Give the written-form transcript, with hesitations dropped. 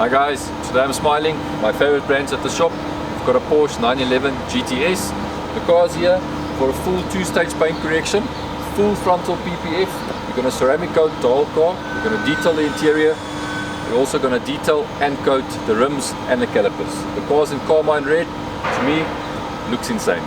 Hi guys, today I'm smiling. My favorite brands at the shop. We've got a Porsche 911 GTS. The car's here for a full 2-stage paint correction, full frontal PPF. We're going to ceramic coat the whole car. We're going to detail the interior. We're also going to detail and coat the rims and the calipers. The car's in carmine red. To me, looks insane.